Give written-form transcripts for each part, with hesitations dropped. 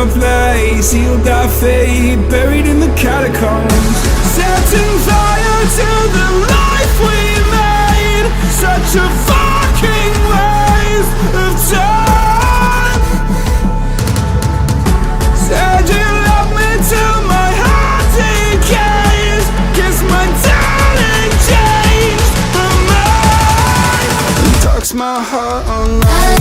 our place, sealed our fate, buried in the catacombs. Setting fire to the life we made, such a fucking waste of time. Said you love me till my heart decays, guess my darling changed her mind. Talks my heart online.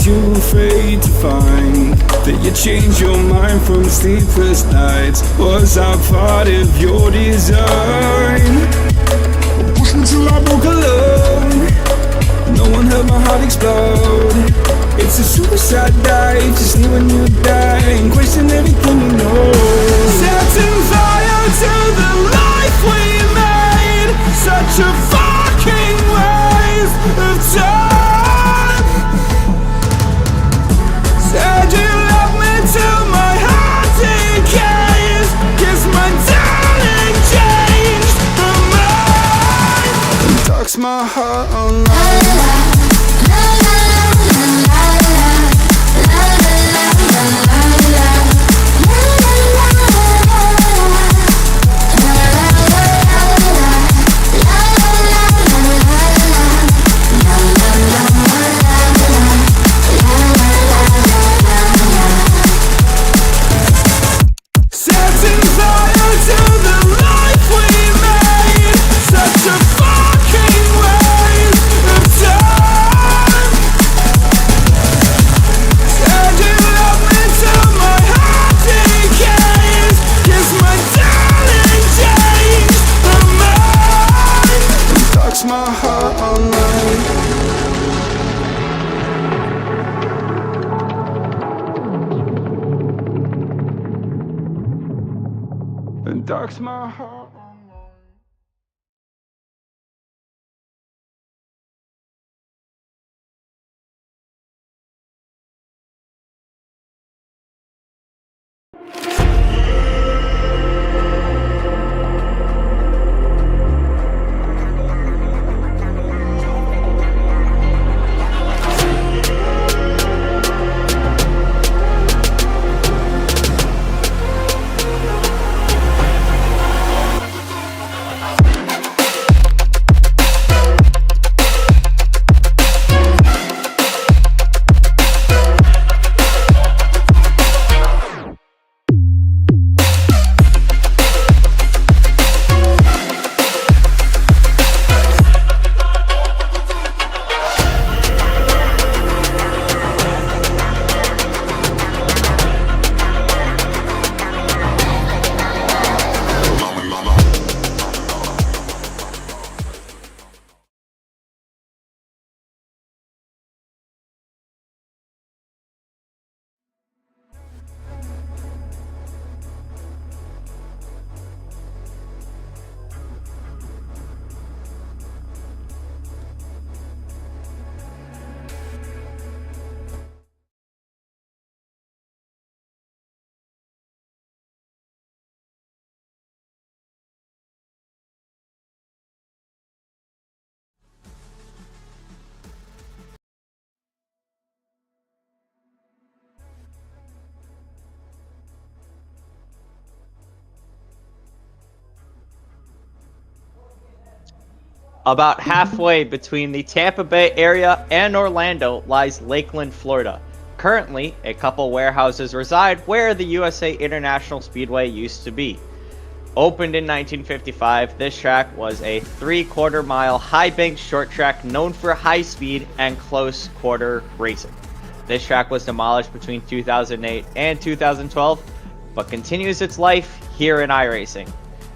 Too afraid to find that you changed your mind from sleepless nights. Was I part of your design? Push me till I broke alone. No one heard my heart explode. It's a suicide dive, just leave when you die and question everything you know. Setting fire to the life we made, such a fucking waste of time. Said you love me till my heart decays, guess my darling changed her mind. Talks my heart online. Darks my heart. About halfway between the Tampa Bay area and Orlando lies Lakeland, Florida. Currently, a couple warehouses reside where the USA International Speedway used to be. Opened in 1955, this track was a 3/4 mile high bank short track known for high speed and close quarter racing. This track was demolished between 2008 and 2012, but continues its life here in iRacing.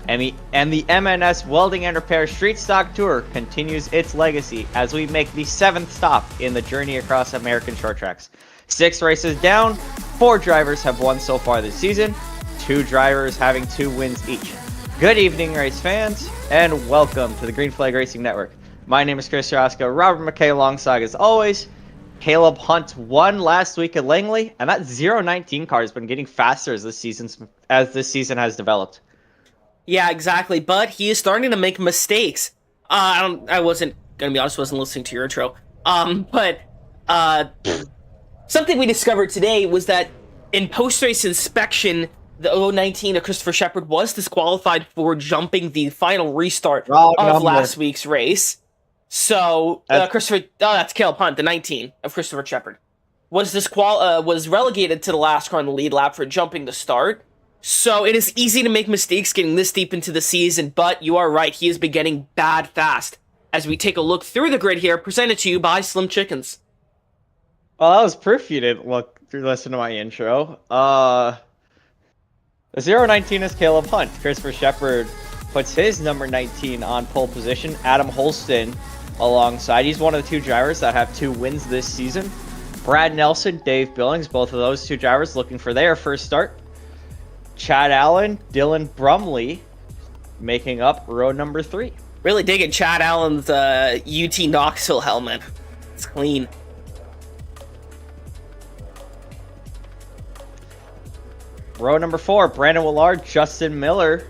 And the M&S Welding and Repair Street Stock Tour continues its legacy as we make the 7th stop in the journey across American short tracks. 6 races down, 4 drivers have won so far this season, 2 drivers having 2 wins each. Good evening, race fans, and welcome to the Green Flag Racing Network. My name is Chris Roscoe, Robert McKay alongside, as always. Caleb Hunt won last week at Langley, and that 019 car has been getting faster as this season has developed. Yeah, exactly. But he is starting to make mistakes. I wasn't gonna be honest. Wasn't listening to your intro. But something we discovered today was that in post-race inspection, the 019 of Christopher Shepard was disqualified for jumping the final restart of last week's race. So that's Caleb Hunt, the 19 of Christopher Shepard, was relegated to the last car in the lead lap for jumping the start. So it is easy to make mistakes getting this deep into the season, but you are right, he has been getting bad fast. As we take a look through the grid here, presented to you by Slim Chickens. Well, that was proof you didn't listen to my intro. The 019 is Caleb Hunt. Christopher Shepard puts his number 19 on pole position. Adam Holston alongside. He's one of the two drivers that have 2 wins this season. Brad Nelson, Dave Billings, both of those 2 drivers looking for their first start. Chad Allen, Dylan Brumley making up row number 3. Really digging Chad Allen's UT Knoxville helmet. It's clean. Row number 4, Brandon Willard, Justin Miller.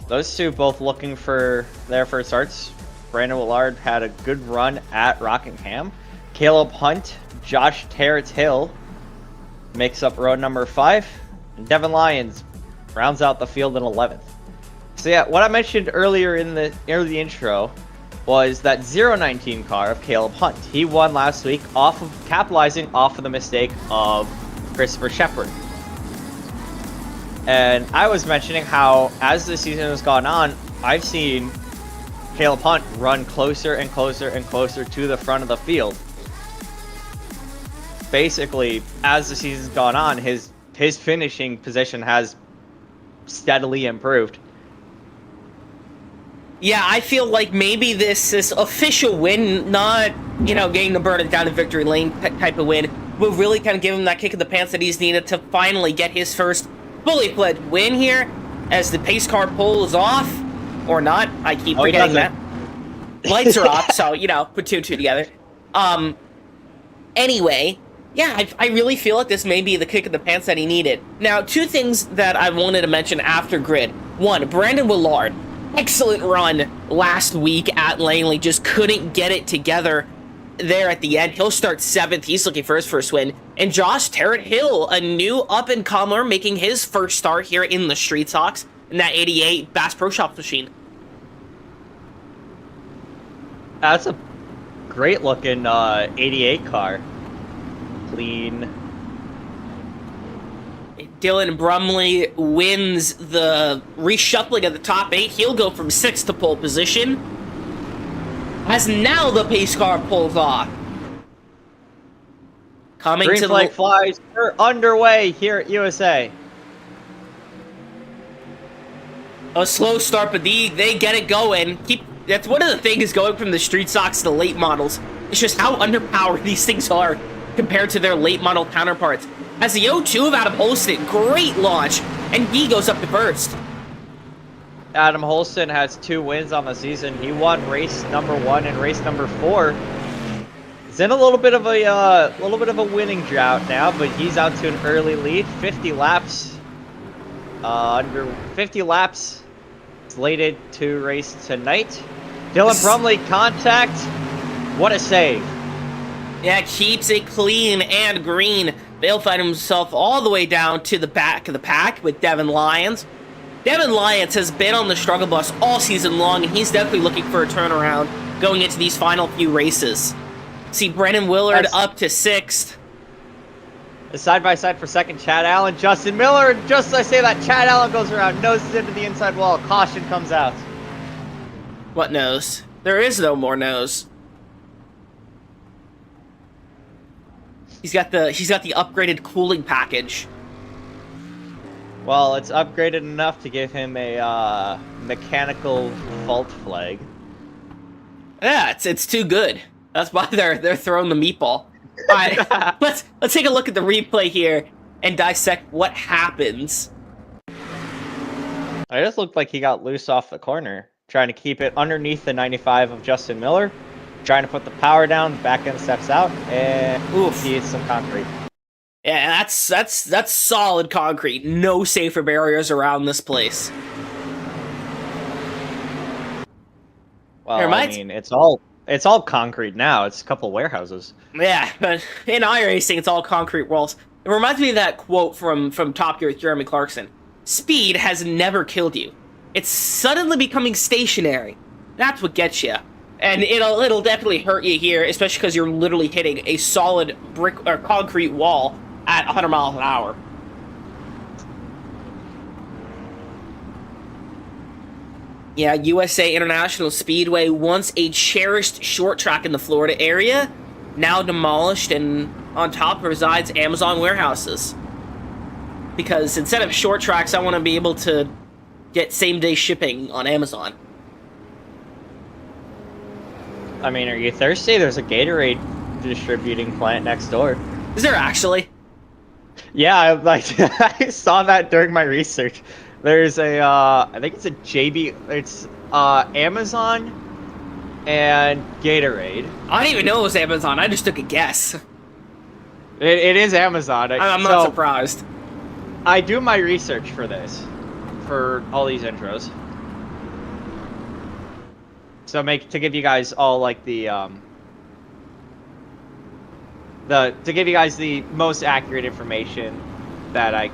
Those 2 both looking for their first starts. Brandon Willard had a good run at Rockingham. Caleb Hunt, Josh Terrett-Hill makes up row number 5. And Devin Lyons rounds out the field in 11th. So yeah, what I mentioned earlier in the intro was that 019 car of Caleb Hunt. He won last week capitalizing off of the mistake of Christopher Shepard. And I was mentioning how, as the season has gone on, I've seen Caleb Hunt run closer and closer and closer to the front of the field. Basically, as the season's gone on, his finishing position has steadily improved. Yeah, I feel like maybe this official win, not, getting the burden down to victory lane type of win, will really kind of give him that kick in the pants that he's needed to finally get his first fully fledged win here, as the pace car pulls off, or not. I keep forgetting that. Lights are off, so, put 2 and 2 together. Anyway, yeah, I really feel like this may be the kick in the pants that he needed. Now, 2 things that I wanted to mention after grid. 1, Brandon Willard. Excellent run last week at Langley, just couldn't get it together there at the end. He'll start 7th. He's looking for his first win. And Josh Terrett-Hill, a new up-and-comer, making his first start here in the Street Sox in that 88 Bass Pro Shops machine. That's a great-looking 88 car. Clean. Dylan Brumley wins the reshuffling of the top 8. He'll go from 6th to pole position, as now the pace car pulls off. Green flag flies. We're underway here at USA. A slow start, but they get it going. That's one of the things going from the Street Sox to the late models. It's just how underpowered these things are compared to their late model counterparts. As the 0-2 of Adam Holston, great launch, and he goes up to first. Adam Holston has 2 wins on the season. He won race number 1 and race number 4. He's in a little bit of a winning drought now, but he's out to an early lead. 50 laps. Under 50 laps slated to race tonight. Dylan Brumley contact. What a save. Yeah, keeps it clean and green. They'll find himself all the way down to the back of the pack with Devin Lyons. Devin Lyons has been on the struggle bus all season long, and he's definitely looking for a turnaround going into these final few races. See Brandon Willard up to 6th. Side-by-side for 2nd, Chad Allen, Justin Miller. And just as I say that, Chad Allen goes around, noses into the inside wall. Caution comes out. What nose? There is no more nose. He's got the upgraded cooling package. Well, it's upgraded enough to give him a mechanical fault flag. Yeah, it's too good. That's why they're throwing the meatball. All right, let's take a look at the replay here and dissect what happens. I just looked like he got loose off the corner, trying to keep it underneath the 95 of Justin Miller, trying to put the power down, back end steps out, and he hits some concrete. Yeah, that's solid concrete. No safer barriers around this place. Well, I mean, it's all concrete now. It's a couple warehouses. Yeah, but in iRacing, it's all concrete walls. It reminds me of that quote from Top Gear with Jeremy Clarkson. Speed has never killed you. It's suddenly becoming stationary. That's what gets you. And it'll definitely hurt you here, especially because you're literally hitting a solid brick or concrete wall at 100 miles an hour. Yeah, USA International Speedway, once a cherished short track in the Florida area, now demolished, and on top resides Amazon warehouses. Because instead of short tracks, I want to be able to get same-day shipping on Amazon. I mean, are you thirsty? There's a Gatorade distributing plant next door. Is there actually? Yeah, I saw that during my research. There's I think it's a it's Amazon and Gatorade. I didn't even know it was Amazon. I just took a guess. It is Amazon. I'm not surprised. I do my research for this, for all these intros. So to give you guys all like to give you guys the most accurate information that I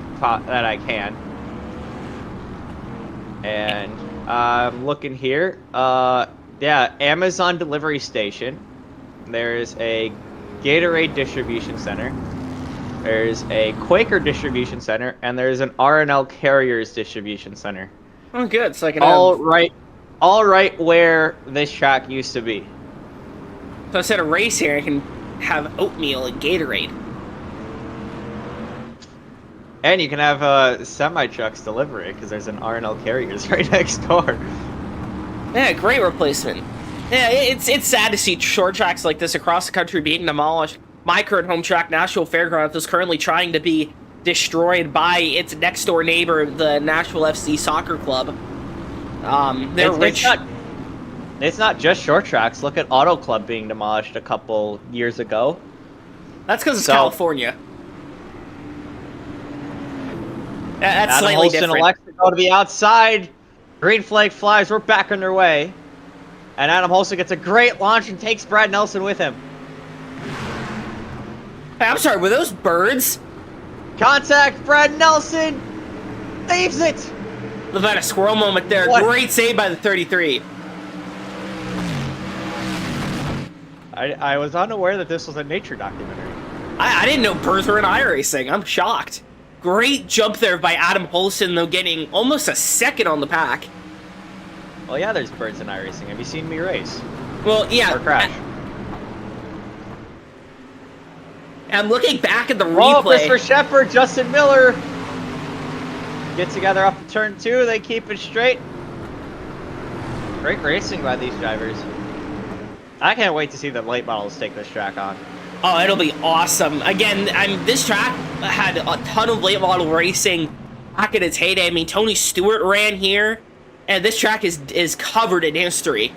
can. And I'm looking here. Yeah, Amazon delivery station. There's a Gatorade distribution center. There's a Quaker distribution center, and there's an R&L Carriers distribution center. Oh, good. So I can all right where this track used to be. So instead of race here, I can have oatmeal and Gatorade. And you can have semi-trucks deliver it, because there's an R&L Carriers right next door. Yeah, great replacement. Yeah, it's sad to see short tracks like this across the country being demolished. My current home track, Nashville Fairgrounds, is currently trying to be destroyed by its next-door neighbor, the Nashville FC Soccer Club. They're rich. It's not just short tracks. Look at Auto Club being demolished a couple years ago. That's because it's California. That's Adam slightly Holston different. elects to go to the outside. Green flag flies. We're back on their way. And Adam Holston gets a great launch and takes Brad Nelson with him. Hey, I'm sorry, were those birds? Contact, Brad Nelson leaves it. Look at a squirrel moment there. What? Great save by the 33. I was unaware that this was a nature documentary. I didn't know birds were in iRacing. I'm shocked. Great jump there by Adam Holston, though, getting almost a second on the pack. Well, yeah, there's birds in iRacing. Have you seen me race? Well, yeah. Or crash? I'm looking back at the Oh, replay. Christopher Shepard, Justin Miller get together up to turn 2. They keep it straight. Great racing by these drivers. I can't wait to see the late models take this track on. Oh, it'll be awesome. Again, this track had a ton of late model racing back in its heyday. I mean, Tony Stewart ran here, and this track is covered in history.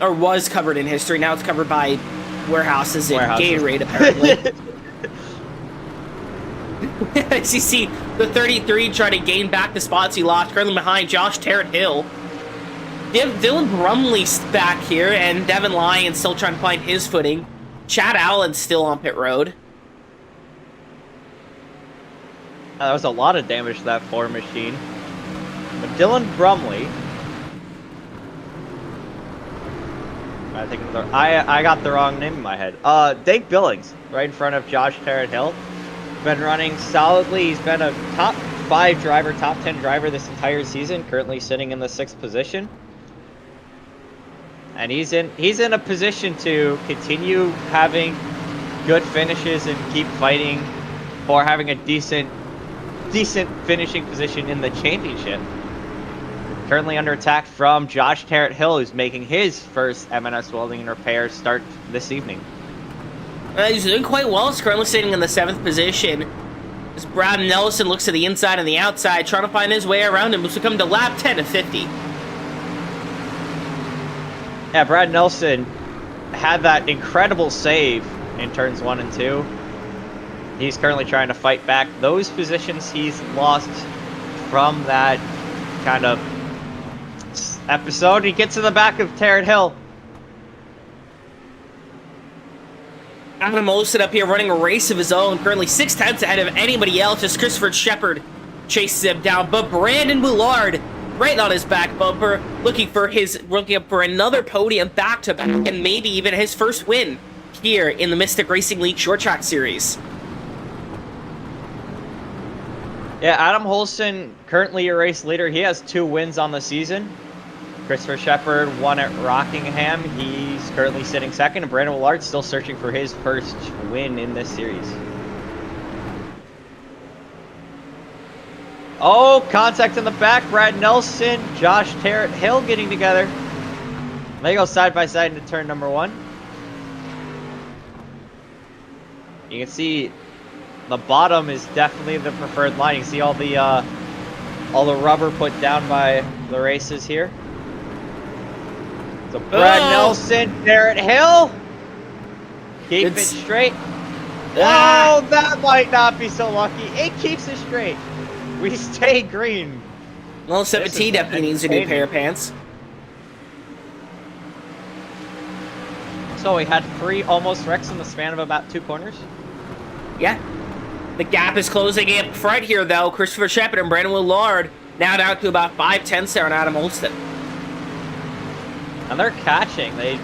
Or was covered in history. Now it's covered by warehouses and Gatorade, apparently. As you see, the 33 trying to gain back the spots he lost, currently behind Josh Tarrant-Hill. Dylan Brumley's back here, and Devin Lyons still trying to find his footing. Chad Allen's still on pit road. That was a lot of damage to that Ford machine. But Dylan Brumley... I think I got the wrong name in my head. Dave Billings, right in front of Josh Tarrant-Hill. Been running solidly. He's been a top 5 driver, top 10 driver this entire season. Currently sitting in the 6th position, and he's in a position to continue having good finishes and keep fighting for having a decent finishing position in the championship. Currently under attack from Josh Tarrant-Hill, who's making his first M&S Welding and Repair start this evening. He's doing quite well. He's currently sitting in the 7th position. As Brad Nelson looks to the inside and the outside, trying to find his way around him, as we come to lap 10 of 50. Yeah, Brad Nelson had that incredible save in turns 1 and 2. He's currently trying to fight back those positions he's lost from that kind of episode. He gets in the back of Tarrant Hill. Adam Olsen up here running a race of his own, currently 6/10 ahead of anybody else as Christopher Shepard chases him down. But Brandon Willard right on his back bumper, looking up for another podium back-to-back, and maybe even his first win here in the Mystic Racing League Short Track Series. Yeah, Adam Holston, currently your race leader. He has 2 wins on the season. Christopher Shepard won at Rockingham. He's currently sitting second, and Brandon Willard still searching for his first win in this series. Oh, contact in the back. Brad Nelson, Josh Tarrant Hill getting together. They go side by side into turn number 1. You can see the bottom is definitely the preferred line. You can see all the rubber put down by the races here. So Brad Nelson, Tarrant Hill, keep it straight. Oh, that might not be so lucky. It keeps it straight. We stay green. Well, 17 definitely needs a new pair of pants. So we had 3 almost wrecks in the span of about 2 corners. Yeah. The gap is closing up front here, though. Christopher Shepard and Brandon Willard now down to about 5/10 there on Adam Olsen. And they're catching. They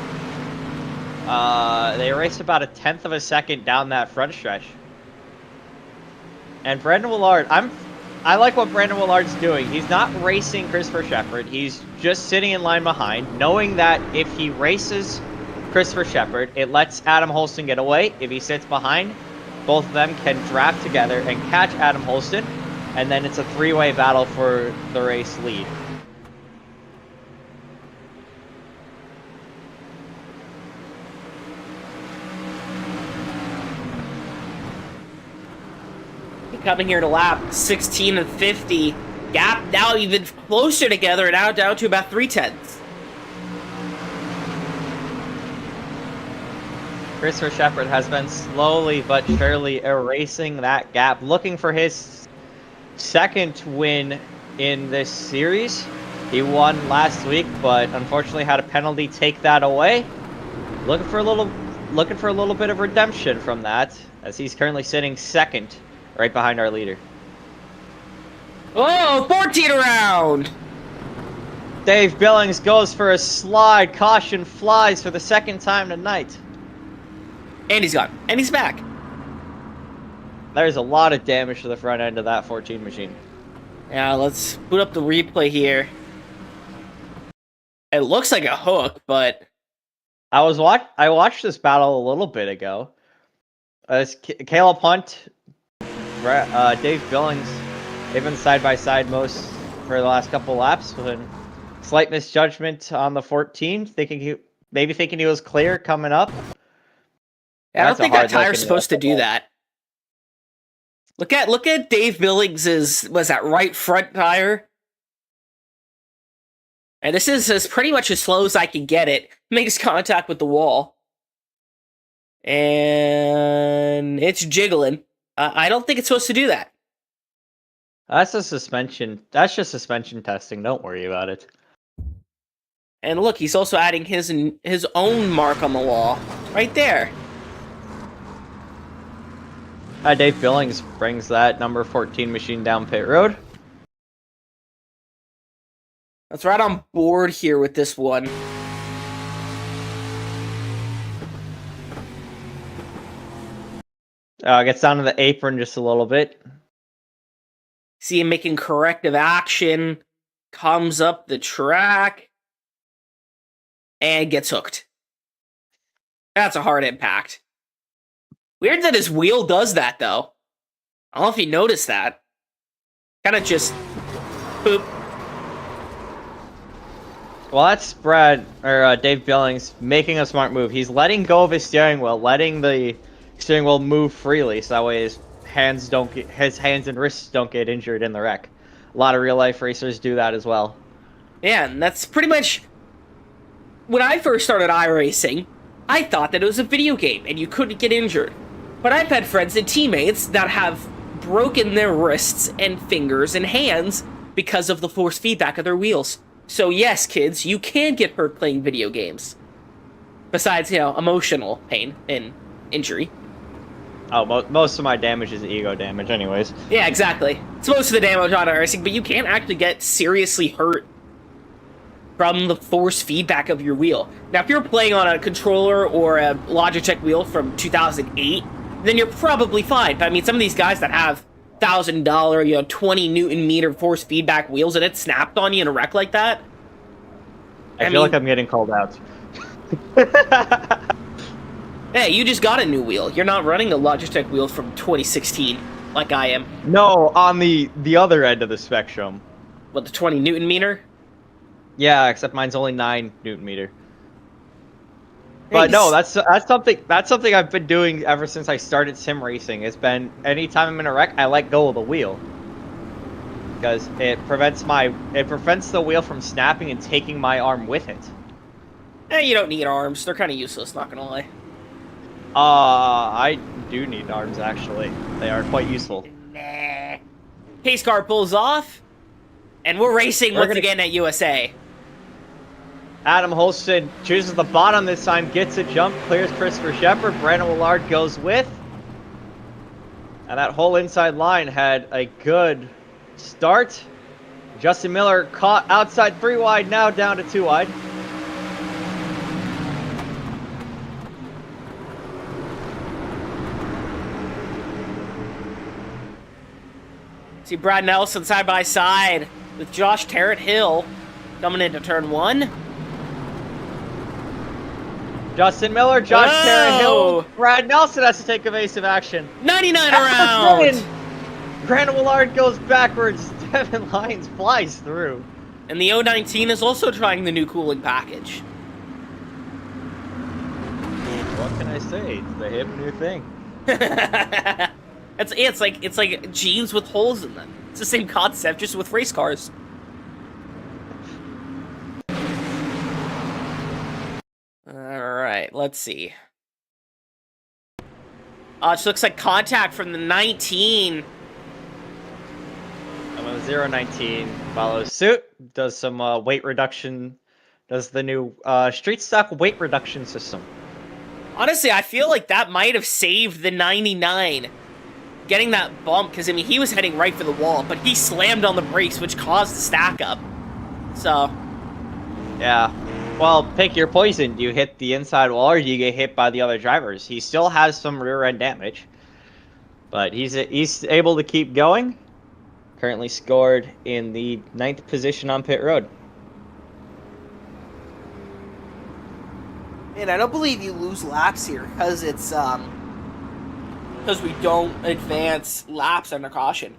raced about 1/10 of a second down that front stretch. And Brandon Willard, I like what Brandon Willard's doing. He's not racing Christopher Shepard. He's just sitting in line behind, knowing that if he races Christopher Shepard, it lets Adam Holston get away. If he sits behind, both of them can draft together and catch Adam Holston, and then it's a 3-way battle for the race lead. Coming here to lap 16 and 50. Gap now even closer together, now down to about 3/10. Christopher Shepard has been slowly but surely erasing that gap, looking for his second win in this series. He won last week, but unfortunately had a penalty take that away. Looking for a little bit of redemption from that, as he's currently sitting second, right behind our leader. Oh, 14 around! Dave Billings goes for a slide. Caution flies for the second time tonight. And he's gone. And he's back. There's a lot of damage to the front end of that 14 machine. Yeah, let's boot up the replay here. It looks like a hook, but I watched this battle a little bit ago. It's Caleb Hunt, Dave Billings, they've been side by side most for the last couple laps. With a slight misjudgment on the 14, thinking he was clear coming up. I don't think that tire's supposed to do that. Look at Dave Billings' was that right front tire. And this is pretty much as slow as I can get it. Makes contact with the wall. And it's jiggling. I don't think it's supposed to do that. That's a suspension. That's just suspension testing. Don't worry about it. And look, he's also adding his own mark on the wall. Right there. Dave Billings brings that number 14 machine down pit road. That's right on board here with this one. Gets down to the apron just a little bit. See him making corrective action. Comes up the track. And gets hooked. That's a hard impact. Weird that his wheel does that, though. I don't know if you noticed that. Kind of just... boop. Well, that's Dave Billings making a smart move. He's letting go of his steering wheel, letting the steering wheel move freely, so that way his hands and wrists don't get injured in the wreck. A lot of real life racers do that as well. Yeah, and that's pretty much when I first started iRacing. I thought that it was a video game and you couldn't get injured. But I've had friends and teammates that have broken their wrists and fingers and hands because of the force feedback of their wheels. So yes, kids, you can get hurt playing video games. Besides, emotional pain and injury. Oh, most of my damage is ego damage anyways. Yeah, exactly. It's most of the damage on iRacing, but you can actually get seriously hurt from the force feedback of your wheel. Now, if you're playing on a controller or a Logitech wheel from 2008, then you're probably fine. But I mean, some of these guys that have $1,000, 20 Newton meter force feedback wheels and it snapped on you in a wreck like that. I feel like I'm getting called out. Hey, you just got a new wheel. You're not running a Logitech wheel from 2016 like I am. No, on the other end of the spectrum. What, the 20 Newton meter? Yeah, except mine's only 9 Newton meter. But no, that's something I've been doing ever since I started sim racing. It's been anytime I'm in a wreck, I let go of the wheel because it prevents the wheel from snapping and taking my arm with it. You don't need arms. They're kind of useless, not gonna lie. I do need arms actually. They are quite useful. Nah. Pace car pulls off, and we're racing once again at USA. Adam Holston chooses the bottom this time, gets a jump, clears Christopher Shepard. Brandon Willard goes with. And that whole inside line had a good start. Justin Miller caught outside 3 wide, now down to 2 wide. See Brad Nelson side by side with Josh Tarrant Hill coming into turn 1. Justin Miller, Josh Tarrant Hill, Brad Nelson has to take evasive action. 99 around! Brandon Willard goes backwards. Devin Lyons flies through. And the 019 is also trying the new cooling package. What can I say? It's the hip new thing. It's like jeans with holes in them. It's the same concept, just with race cars. Alright, let's see. It just looks like contact from the 19. And when the 019 follows suit, does some weight reduction, does the new street stock weight reduction system. Honestly, I feel like that might have saved the 99. Getting that bump, because I mean, he was heading right for the wall, but he slammed on the brakes, which caused the stack up. So. Yeah. Well, pick your poison. Do you hit the inside wall or do you get hit by the other drivers? He still has some rear end damage, but he's able to keep going. Currently scored in the 9th position on pit road. And I don't believe you lose laps here because it's because we don't advance laps under caution.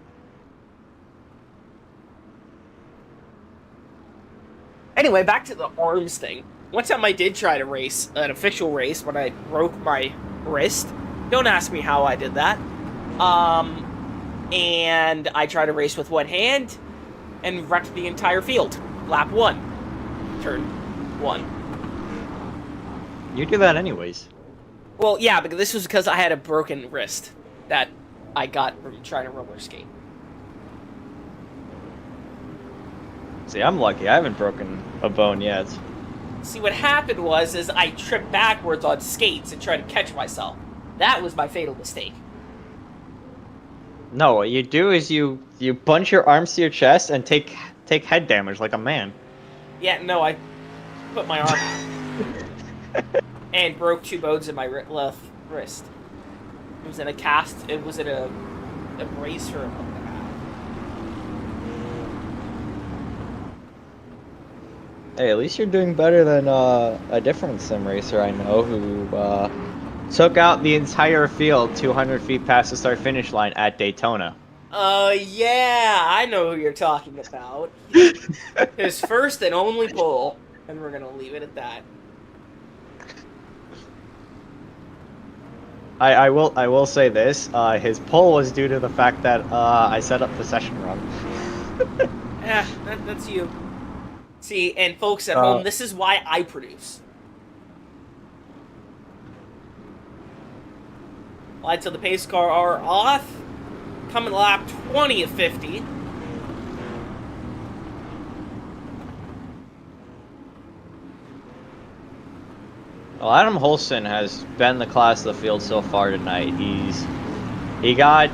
Anyway, back to the arms thing. One time I did try to race an official race when I broke my wrist. Don't ask me how I did that. And I tried to race with one hand and wrecked the entire field. Lap 1. Turn 1. You do that anyways. Well, yeah, but this was because I had a broken wrist that I got from trying to roller skate. See, I'm lucky. I haven't broken a bone yet. See, what happened was I tripped backwards on skates and tried to catch myself. That was my fatal mistake. No, what you do is you bunch your arms to your chest and take head damage like a man. Yeah, no, I put my arm out and broke 2 bones in my left wrist. It was in a cast. It was in a bracer. Hey, at least you're doing better than a different sim racer I know who took out the entire field 200 feet past the start-finish line at Daytona. Yeah, I know who you're talking about. His first and only pole, and we're gonna leave it at that. I will say this. His pull was due to the fact that I set up the session wrong. Yeah, that's you. See, and folks at home, this is why I produce. Lights of the pace car are off. Coming lap 20 of 50. Well, Adam Holston has been the class of the field so far tonight. He kind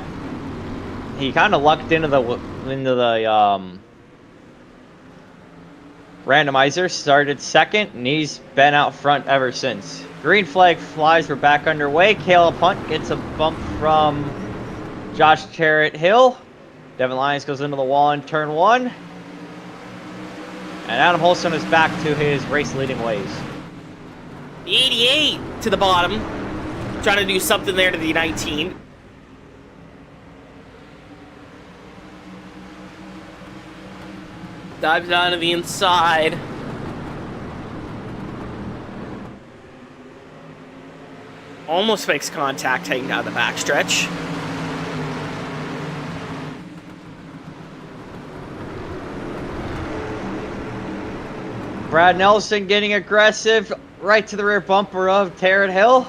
of lucked into the randomizer, started second, and he's been out front ever since. Green flag flies, we're back underway. Caleb Hunt gets a bump from Josh Charrett Hill. Devin Lyons goes into the wall in turn 1. And Adam Holston is back to his race-leading ways. The 88 to the bottom. Trying to do something there to the 19. Dives down to the inside. Almost makes contact heading down the backstretch. Brad Nelson getting aggressive right to the rear bumper of Tarrant Hill.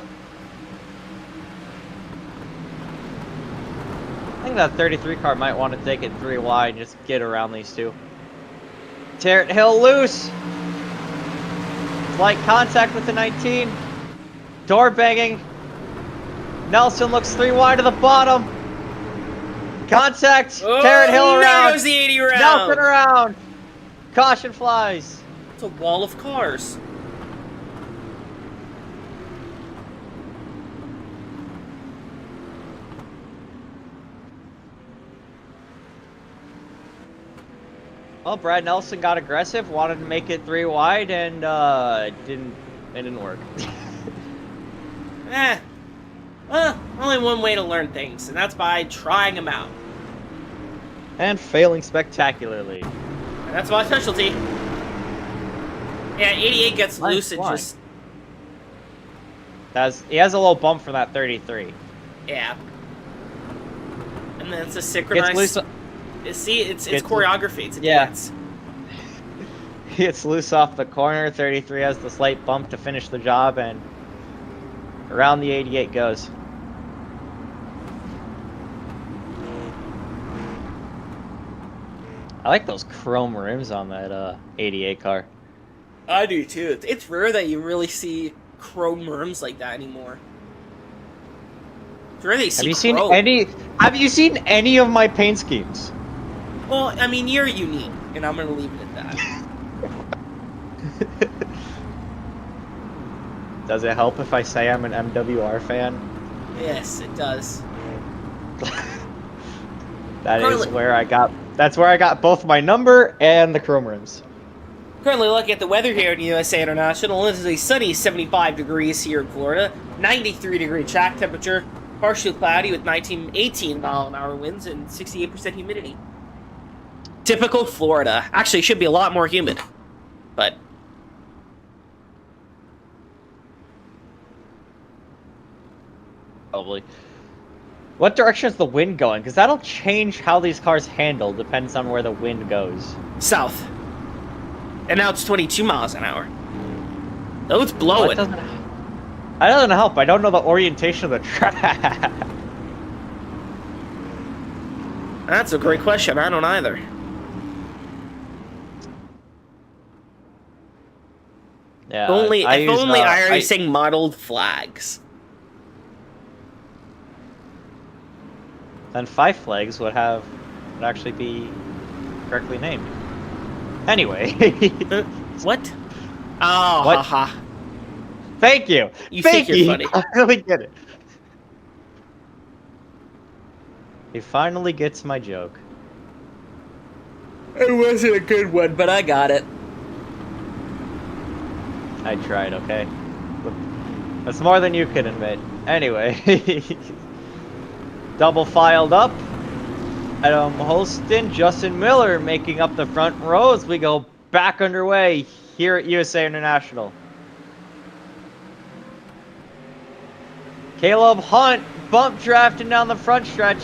I think that 33 car might want to take it 3 wide and just get around these two. Tarrant Hill loose. Slight contact with the 19. Door banging. Nelson looks 3 wide to the bottom. Contact. Oh, Tarrant Hill around. There goes the 80 round. Nelson around. Caution flies. It's a wall of cars. Well, Brad Nelson got aggressive, wanted to make it 3 wide, and it didn't work. Well, only one way to learn things, and that's by trying them out. And failing spectacularly. And that's my specialty. Yeah, 88 gets loose and just... He has a little bump from that 33. Yeah. And then it's a synchronized... See, it's choreography. It's a dance. He gets loose off the corner. 33 has the slight bump to finish the job, and around the 88 goes. I like those chrome rims on that 88 car. I do too. It's rare that you really see chrome rims like that anymore. It's rare that you see Have you seen any of my paint schemes? Well, I mean, you're unique, and I'm gonna leave it at that. Does it help if I say I'm an MWR fan? Yes, it does. That's where I got both my number and the chrome rims. Currently looking at the weather here in USA International. It is a sunny 75 degrees here in Florida. 93-degree track temperature. Partially cloudy with 18-mile-an-hour winds and 68% humidity. Typical Florida. Actually, it should be a lot more humid. But... probably. What direction is the wind going? Because that'll change how these cars handle, depends on where the wind goes. South. And now it's 22 miles an hour. Oh, it's blowing. That doesn't help. I don't know the orientation of the track. That's a great question. I don't either. Yeah. If only iRacing modeled flags. Then 5 flags would actually be correctly named. Anyway. What? Oh, what? haha. Thank you. You think you're funny. I really get it. He finally gets my joke. It wasn't a good one, but I got it. I tried, okay? That's more than you can admit. Anyway. Double filed up. Adam Holston, Justin Miller making up the front row as we go back underway here at USA International. Caleb Hunt bump drafting down the front stretch.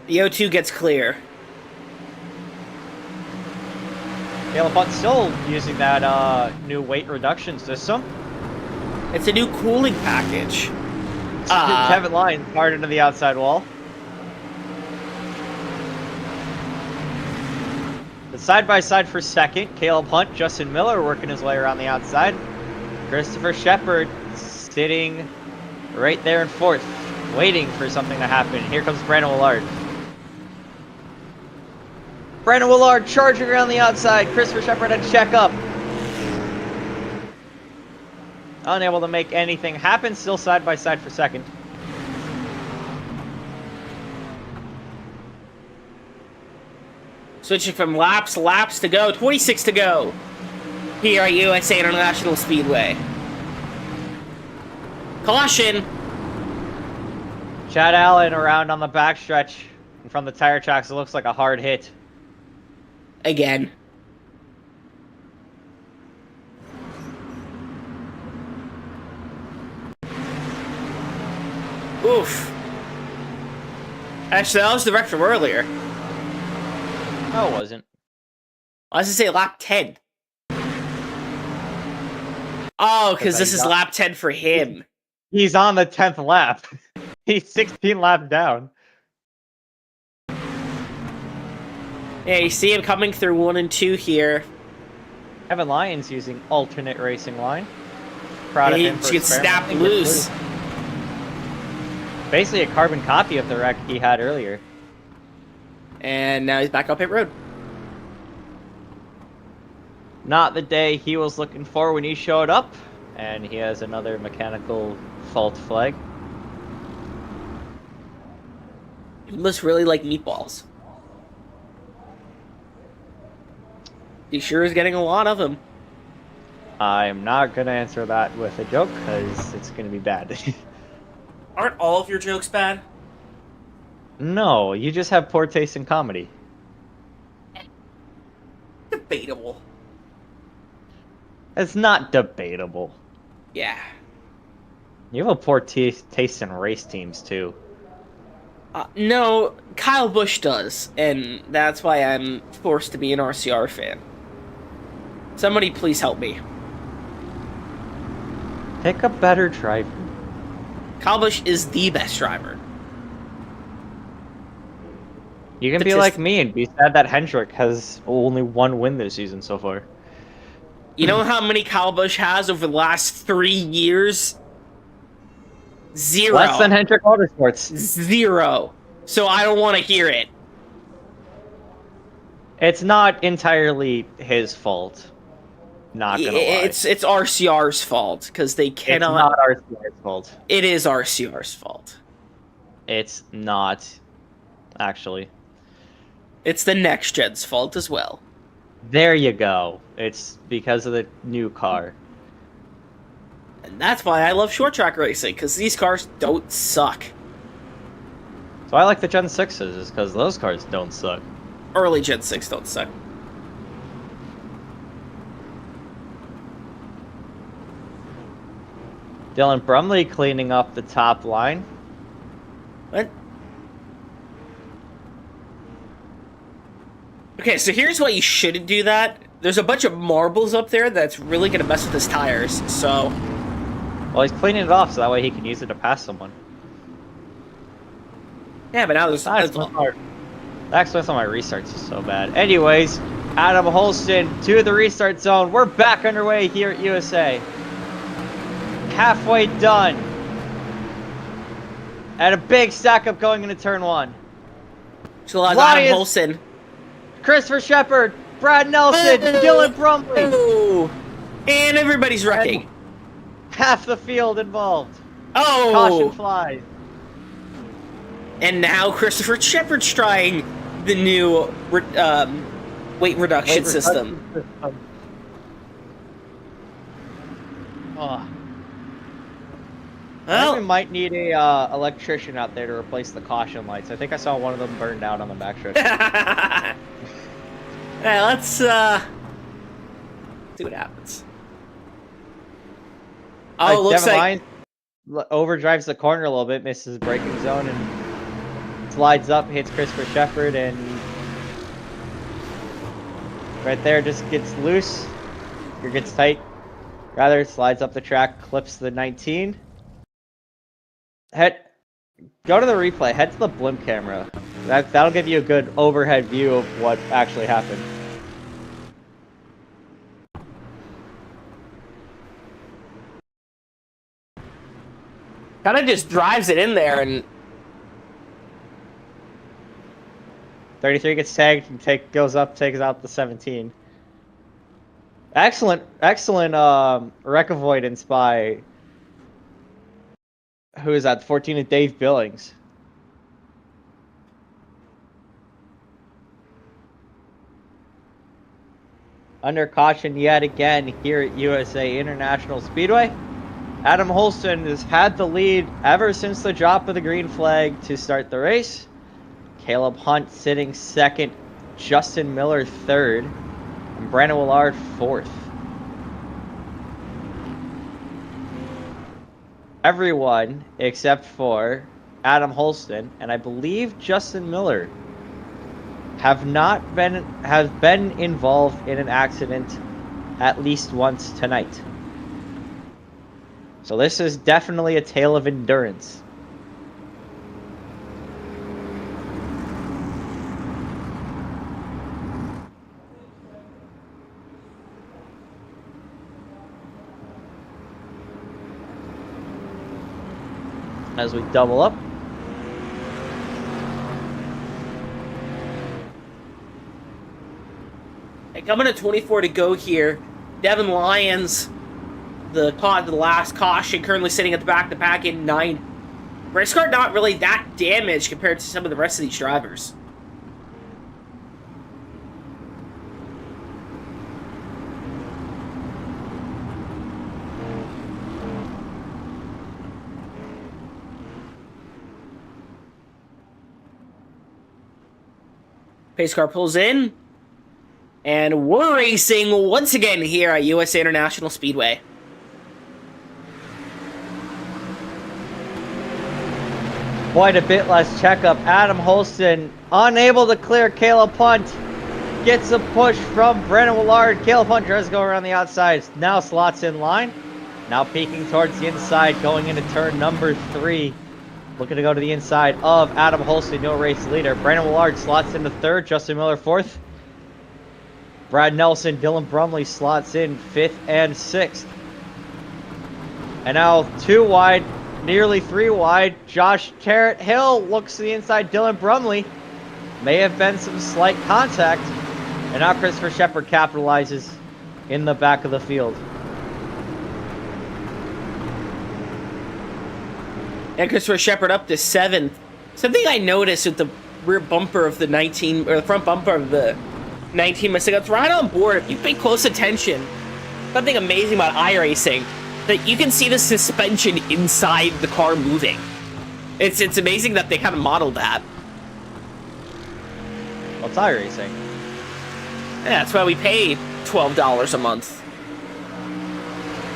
The O2 gets clear. Caleb Hunt still using that new weight reduction system. It's a new cooling package. Kevin Lyons hard into the outside wall. The side-by-side for second. Caleb Hunt, Justin Miller working his way around the outside. Christopher Shepard sitting right there in fourth, waiting for something to happen. Here comes Brandon Willard. Brandon Willard charging around the outside. Christopher Shepard at check up. Unable to make anything happen. Still side by side for second. Switching from laps to go. 26 to go. Here at USA International Speedway. Caution. Chad Allen around on the backstretch from the tire tracks. It looks like a hard hit. Again. Oof. Actually, that was the wreck from earlier. No, it wasn't. I was gonna say lap 10. Oh, because this is lap 10 for him. He's on the 10th lap. He's 16 laps down. Yeah, you see him coming through 1 and 2 here. Kevin Lyons using alternate racing line. Proud of He him for gets snapped experimenting. loose. Basically a carbon copy of the wreck he had earlier. And now he's back up pit road. Not the day he was looking for when he showed up. And he has another mechanical fault flag. He must really like meatballs. He sure is getting a lot of them. I'm not going to answer that with a joke, because it's going to be bad. Aren't all of your jokes bad? No, you just have poor taste in comedy. Debatable. It's not debatable. Yeah. You have a poor taste in race teams, too. No, Kyle Busch does, and that's why I'm forced to be an RCR fan. Somebody please help me. Pick a better driver. Kyle Busch is the best driver. You can be like me and be sad that Hendrick has only one win this season so far. You know how many Kyle Busch has over the last 3 years? 0. Less than Hendrick Motorsports. 0. So I don't want to hear it. It's not entirely his fault. Not gonna lie. It's RCR's fault, because they cannot... It's not RCR's fault. It is RCR's fault. It's not, actually. It's the next gen's fault as well. There you go. It's because of the new car. And that's why I love short track racing, because these cars don't suck. So I like the Gen 6s, is because those cars don't suck. Early Gen 6 don't suck. Dylan Brumley cleaning up the top line. What? Okay, so here's why you shouldn't do that. There's a bunch of marbles up there that's really going to mess with his tires, so... Well, he's cleaning it off so that way he can use it to pass someone. Yeah, but now there's... That's why my restarts is so bad. Anyways, Adam Holston to the restart zone. We're back underway here at USA. Halfway done. And a big stack up going into turn 1. So Adam Holston. Christopher Shepard, Brad Nelson, Dylan Brumley. Ooh. And everybody's wrecking. And half the field involved. Oh! Caution flies. And now Christopher Shepard's trying the new weight reduction system. Oh. Well, We might need a electrician out there to replace the caution lights. I think I saw one of them burned out on the backstretch. yeah, let's see what happens. Oh, it looks Devin like Lyons overdrives the corner a little bit, misses braking zone, and slides up, hits Christopher Shepard, and right there just gets loose, or gets tight. Rather, slides up the track, clips the 19. Go to the replay. Head to the blimp camera. That'll give you a good overhead view of what actually happened. kind of just drives it in there, and 33 gets tagged and goes up, takes out the 17. Excellent wreck avoidance by who is that? 14 of Dave Billings. Under caution yet again here at USA International Speedway. Adam Holston has had the lead ever since the drop of the green flag to start the race. Caleb Hunt sitting second, Justin Miller third, and Brandon Willard fourth. Everyone except for Adam Holston and I believe Justin Miller have been involved in an accident at least once tonight. So this is definitely a tale of endurance. As we double up. And coming to 24 to go here, Devin Lyons, the last caution, currently sitting at the back of the pack in 9th. Race car not really that damaged compared to some of the rest of these drivers. Pace car pulls in, and we're racing once again here at USA International Speedway. Quite a bit less checkup. Adam Holston unable to clear Caleb Hunt. Gets a push from Brandon Willard. Caleb Hunt tries to go around the outside. Now slots in line. Now peeking towards the inside, going into turn number 3. Looking to go to the inside of Adam Holston, no race leader. Brandon Willard slots into 3rd. Justin Miller 4th. Brad Nelson, Dylan Brumley slots in 5th and 6th. And now 2 wide, nearly 3 wide. Josh Carrot Hill looks to the inside. Dylan Brumley. May have been some slight contact. And now Christopher Shepard capitalizes in the back of the field. And Christopher Shepard up to 7th. Something I noticed with the rear bumper of the 19, or the front bumper of the 19 Mustang, it's right on board. If you pay close attention, something amazing about iRacing, that you can see the suspension inside the car moving. It's amazing that they kind of modeled that. Well, it's iRacing. Yeah, that's why we pay $12 a month.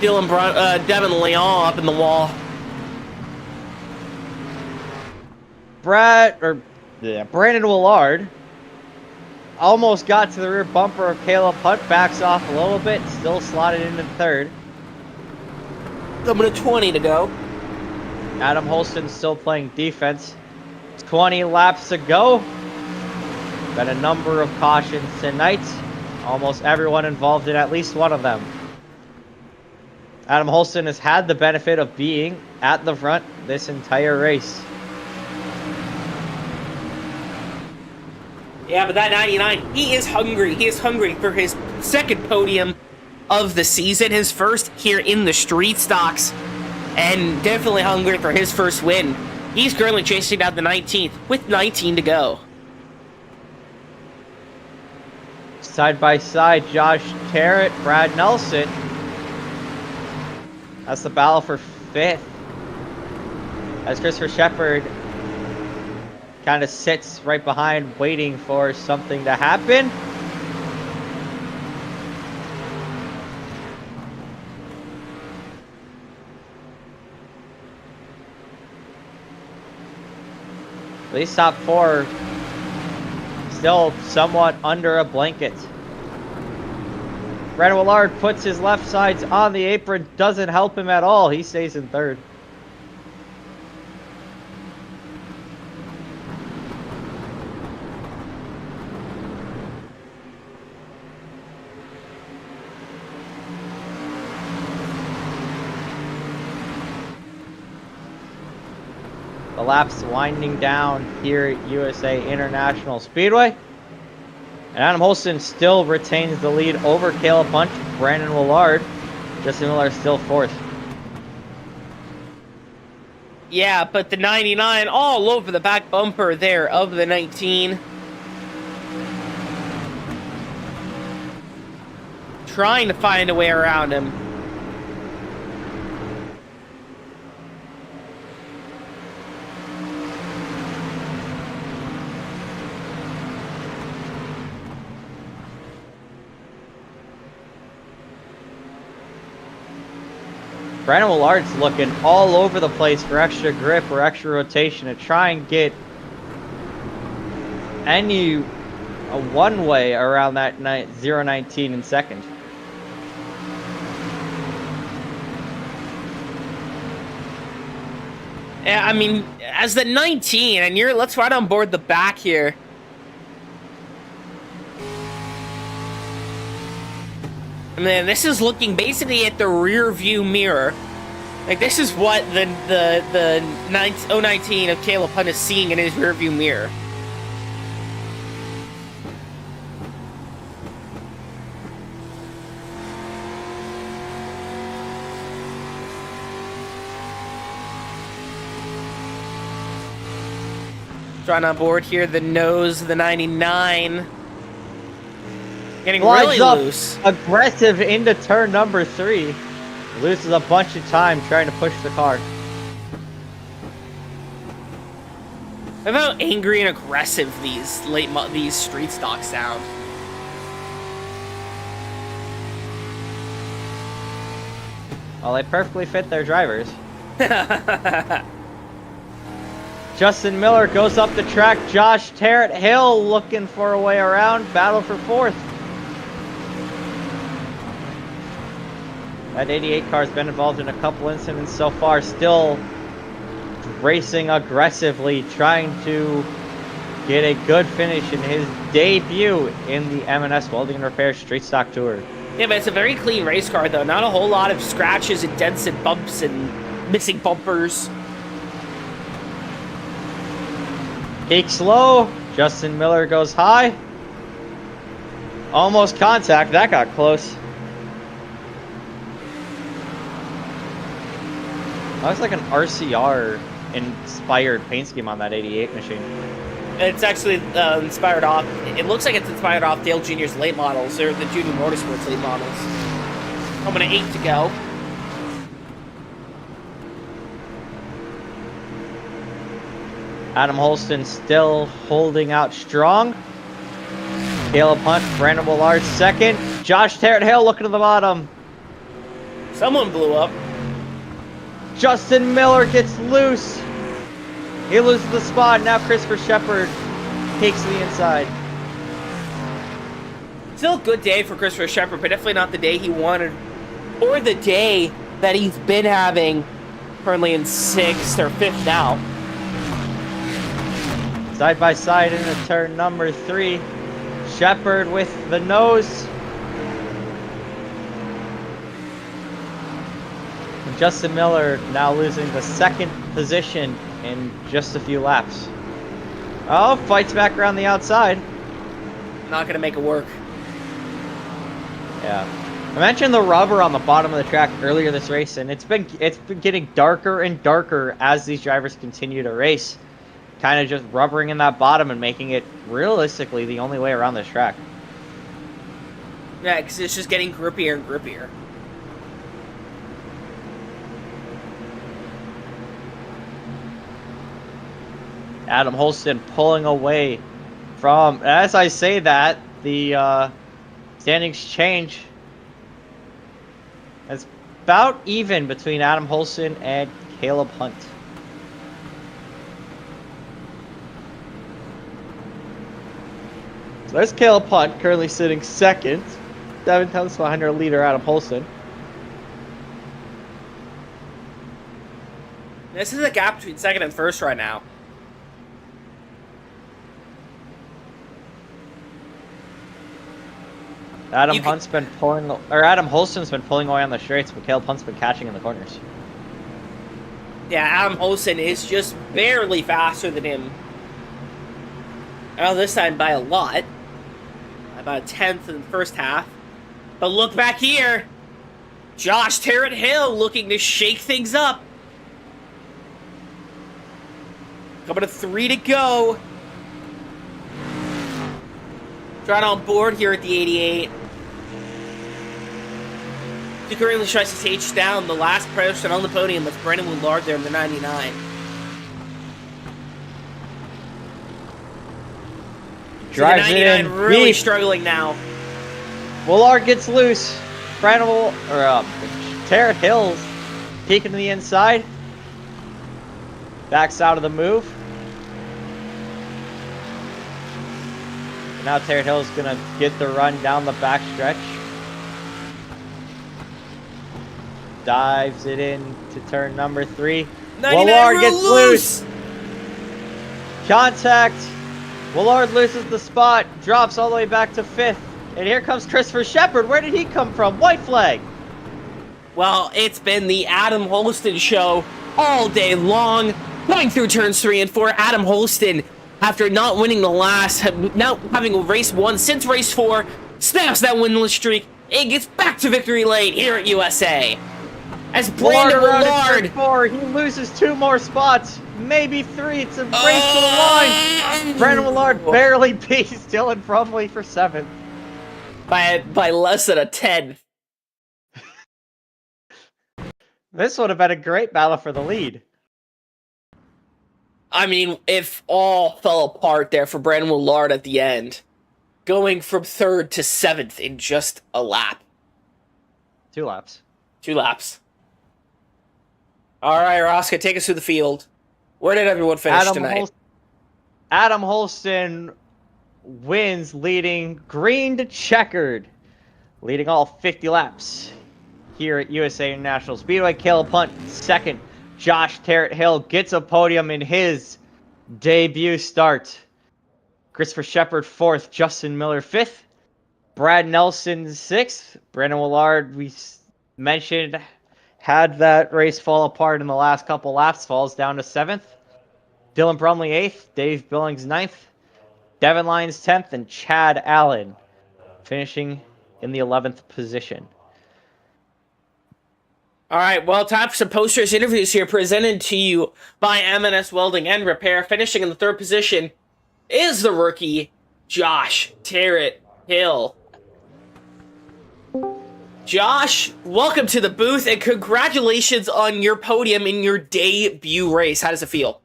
Devin Leon up in the wall. Brandon Willard almost got to the rear bumper of Caleb Hunt, backs off a little bit, still slotted into 3rd. Coming to 20 to go. Adam Holston still playing defense. 20 laps to go. Been a number of cautions tonight. Almost everyone involved in at least one of them. Adam Holston has had the benefit of being at the front this entire race. Yeah, but that 99, he is hungry. He is hungry for his 2nd podium of the season, his first here in the street stocks, and definitely hungry for his first win. He's currently chasing down the 19th with 19 to go. Side by side, Josh Tarrant, Brad Nelson. That's the battle for 5th. As Christopher Shepard kind of sits right behind, waiting for something to happen. At least top 4 still somewhat under a blanket. Brandon Willard puts his left sides on the apron. Doesn't help him at all. He stays in 3rd. The lap's winding down here at USA International Speedway. And Adam Holston still retains the lead over Caleb Hunt, Brandon Willard. Justin Miller still 4th. Yeah, but the 99 all over the back bumper there of the 19. Trying to find a way around him. Brandon Willard's looking all over the place for extra grip or extra rotation to try and get a one-way around that 0-19 in 2nd. Yeah, I mean, as the 19, and let's ride on board the back here. And then this is looking basically at the rear view mirror. Like, this is what the 019 of Caleb Hunt is seeing in his rear view mirror. Trying on board here, the nose of the 99. Getting really loose. Aggressive into turn number 3. Loses a bunch of time trying to push the car. Look how angry and aggressive these street stocks sound. Well, they perfectly fit their drivers. Justin Miller goes up the track. Josh Tarrant Hill looking for a way around. Battle for 4th. That 88 car has been involved in a couple incidents so far. Still racing aggressively, trying to get a good finish in his debut in the M&S Welding and Repair Street Stock Tour. Yeah, but it's a very clean race car, though. Not a whole lot of scratches and dents and bumps and missing bumpers. Peaks low. Justin Miller goes high. Almost contact. That got close. That was like an RCR-inspired paint scheme on that 88 machine. It's actually inspired off... It looks like it's inspired off Dale Jr.'s late models, or the Junior Motorsports late models. I'm gonna 8 to go. Adam Holston still holding out strong. Caleb Hunt, Brandon Willard 2nd. Josh Tarrant Hill looking to the bottom. Someone blew up. Justin Miller gets loose. He loses the spot. Now Christopher Shepard takes the inside. Still a good day for Christopher Shepard, but definitely not the day he wanted, or the day that he's been having, currently in 6th or 5th now. Side by side into turn number 3. Shepard with the nose. And Justin Miller now losing the 2nd position in just a few laps. Oh, fights back around the outside. Not gonna make it work. Yeah. I mentioned the rubber on the bottom of the track earlier this race, and it's been getting darker and darker as these drivers continue to race. Kind of just rubbering in that bottom and making it realistically the only way around this track. Yeah, because it's just getting grippier and grippier. Adam Holston pulling away from, as I say that, the standings change. It's about even between Adam Holston and Caleb Hunt. So there's Caleb Hunt, currently sitting second, 7 tenths behind our leader, Adam Holston. This is a gap between second and first right now. Adam Holston's been pulling away on the straights, but Caleb Hunt's been catching in the corners. Yeah, Adam Holston is just barely faster than him. Well, this time by a lot. About a tenth in the first half. But look back here. Josh Tarrant Hill looking to shake things up. Coming to 3 to go. Trying on board here at the 88. He currently tries to chase down the last person on the podium with Brendan Woolard there in the 99. Drives so the 99 it in really deep. struggling now. Woolard gets loose. Tarrant Hill's peeking to the inside. Backs out of the move. And now Tarrant Hill's gonna get the run down the back stretch. Dives it in to turn number 3. Woolard gets loose. Contact. Woolard loses the spot. Drops all the way back to 5th. And here comes Christopher Shepard. Where did he come from? White flag. Well, it's been the Adam Holston show all day long. Going through turns 3 and 4, Adam Holston, after not winning the last, now having a race 1 since race 4, snaps that winless streak and gets back to victory lane here at USA. As Brandon Woolard, 4, he loses 2 more spots, maybe 3. It's a race to the line. Brandon Woolard barely beats Dylan Brumley for 7th. By less than a 10th. This would have been a great battle for the lead. I mean, if all fell apart there for Brandon Woolard at the end, going from 3rd to 7th in just a lap. 2 laps. 2 laps. All right, Rosca, take us through the field. Where did everyone finish tonight? Adam Holston wins, leading green to checkered, leading all 50 laps here at USA International Speedway. Caleb Hunt second. Josh Tarrant Hill gets a podium in his debut start. Christopher Shepard 4th. Justin Miller 5th. Brad Nelson 6th. Brandon Woolard, we mentioned, had that race fall apart in the last couple laps. Falls down to 7th. Dylan Brumley 8th. Dave Billings 9th. Devin Lyons 10th. And Chad Allen finishing in the 11th position. All right, well, time for some post-race interviews here, presented to you by M&S Welding and Repair. Finishing in the 3rd position is the rookie, Josh Tarrant Hill. Josh, welcome to the booth, and congratulations on your podium in your debut race. How does it feel?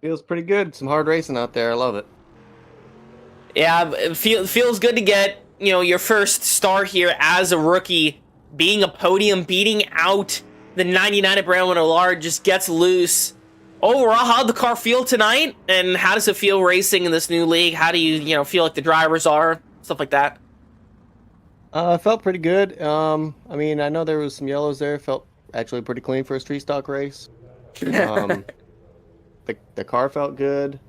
Feels pretty good. Some hard racing out there. I love it. Yeah, it feels good to get, your first start here as a rookie. Being a podium, beating out the 99 at Brandon Woolard, just gets loose. Overall, how'd the car feel tonight? And how does it feel racing in this new league? How do you, feel like the drivers are? Stuff like that. Felt pretty good. I mean, I know there was some yellows there. Felt actually pretty clean for a street stock race. The car felt good.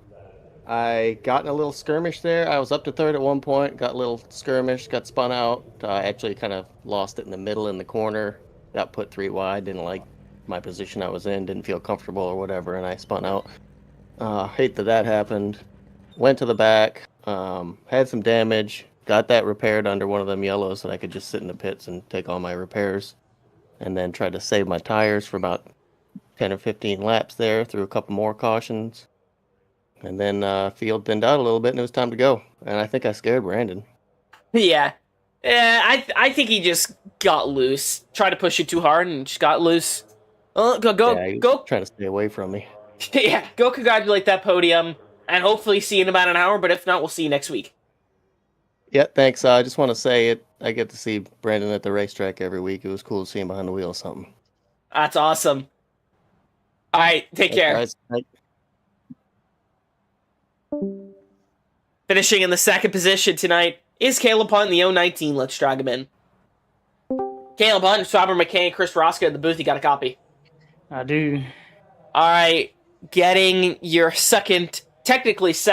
I got in a little skirmish there. I was up to 3rd at one point, got a little skirmish, got spun out. Actually kind of lost it in the middle in the corner. Got put 3 wide, didn't like my position I was in, didn't feel comfortable or whatever, and I spun out. Hate that happened. Went to the back, had some damage, got that repaired under one of them yellows so that I could just sit in the pits and take all my repairs. And then tried to save my tires for about 10 or 15 laps there through a couple more cautions. And then field thinned out a little bit, and it was time to go. And I think I scared Brandon. Yeah. I think he just got loose. Tried to push you too hard and just got loose. Go. Trying to stay away from me. Yeah, go congratulate that podium, and hopefully see you in about an hour, but if not, we'll see you next week. Yeah, thanks. I just want to say I get to see Brandon at the racetrack every week. It was cool to see him behind the wheel or something. That's awesome. All right, take care. Guys. Finishing in the second position tonight is Caleb Hunt in the 019. Let's drag him in. Caleb Hunt, Robert McKay, and Chris Roscoe in the booth. You got a copy? I do. All right, getting your first second place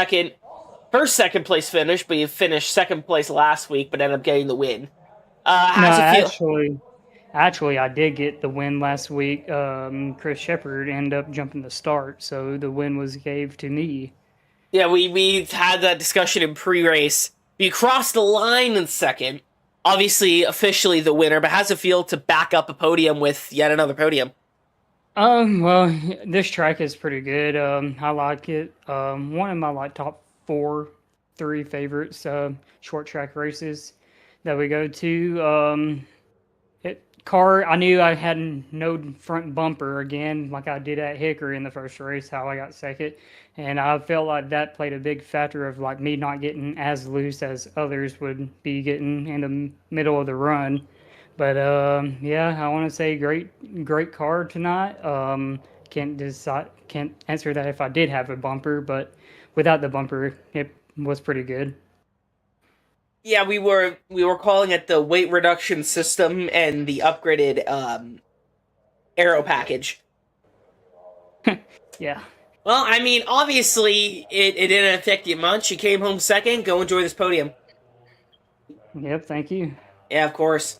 finish, but you finished second place last week, but ended up getting the win. How's it feel? Actually, I did get the win last week. Chris Shepard ended up jumping the start, so the win was gave to me. Yeah, we had that discussion in pre-race. You crossed the line in second, obviously officially the winner, but how's it feel to back up a podium with yet another podium? Well, this track is pretty good. I like it. One of my top 3 favorites short track races that we go to. I knew I had no front bumper again, like I did at Hickory in the first race, how I got second. And I felt like that played a big factor of me not getting as loose as others would be getting in the middle of the run. But yeah, I want to say great car tonight. Can't answer that if I did have a bumper, but without the bumper, it was pretty good. Yeah, we were calling it the weight reduction system and the upgraded aero package. Yeah. Well, I mean, obviously, it didn't affect you much. You came home second. Go enjoy this podium. Yep, thank you. Yeah, of course.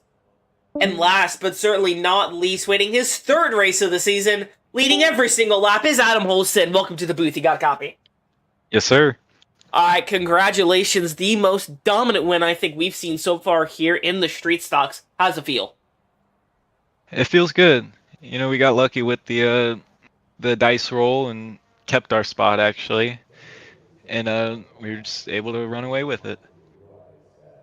And last, but certainly not least, winning his third race of the season, leading every single lap, is Adam Holston. Welcome to the booth. You got a copy? Yes, sir. All right, congratulations. The most dominant win I think we've seen so far here in the street stocks. How's it feel? It feels good. We got lucky with the dice roll and kept our spot, actually. And we were just able to run away with it.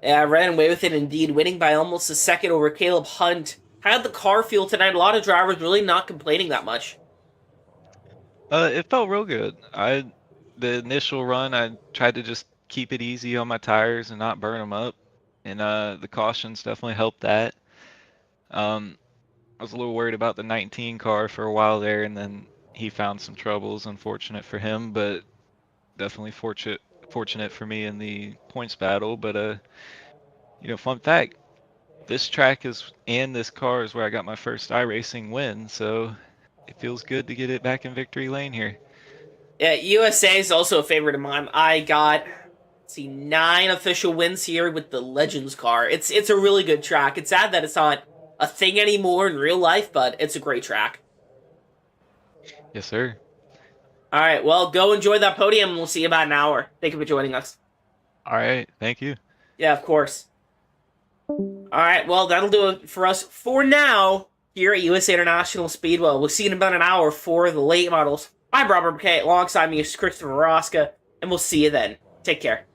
Yeah, ran away with it indeed, winning by almost a second over Caleb Hunt. How did the car feel tonight? A lot of drivers really not complaining that much. It felt real good. The initial run, I tried to just keep it easy on my tires and not burn them up. And the cautions definitely helped that. I was a little worried about the 19 car for a while there, and then he found some troubles, unfortunate for him, but definitely fortunate for me in the points battle. But fun fact, this track and this car is where I got my first iRacing win, so it feels good to get it back in victory lane here. Yeah, USA is also a favorite of mine. I got 9 official wins here with the Legends car. It's a really good track. It's sad that it's not a thing anymore in real life, but it's a great track. Yes, sir. All right, well, go enjoy that podium, and we'll see you about an hour. Thank you for joining us. All right, thank you. Yeah, of course. All right, well, that'll do it for us for now here at USA International Speedway. We'll see you in about an hour for the late models. I'm Robert McKay. Alongside me is Christopher Rosca, and we'll see you then. Take care.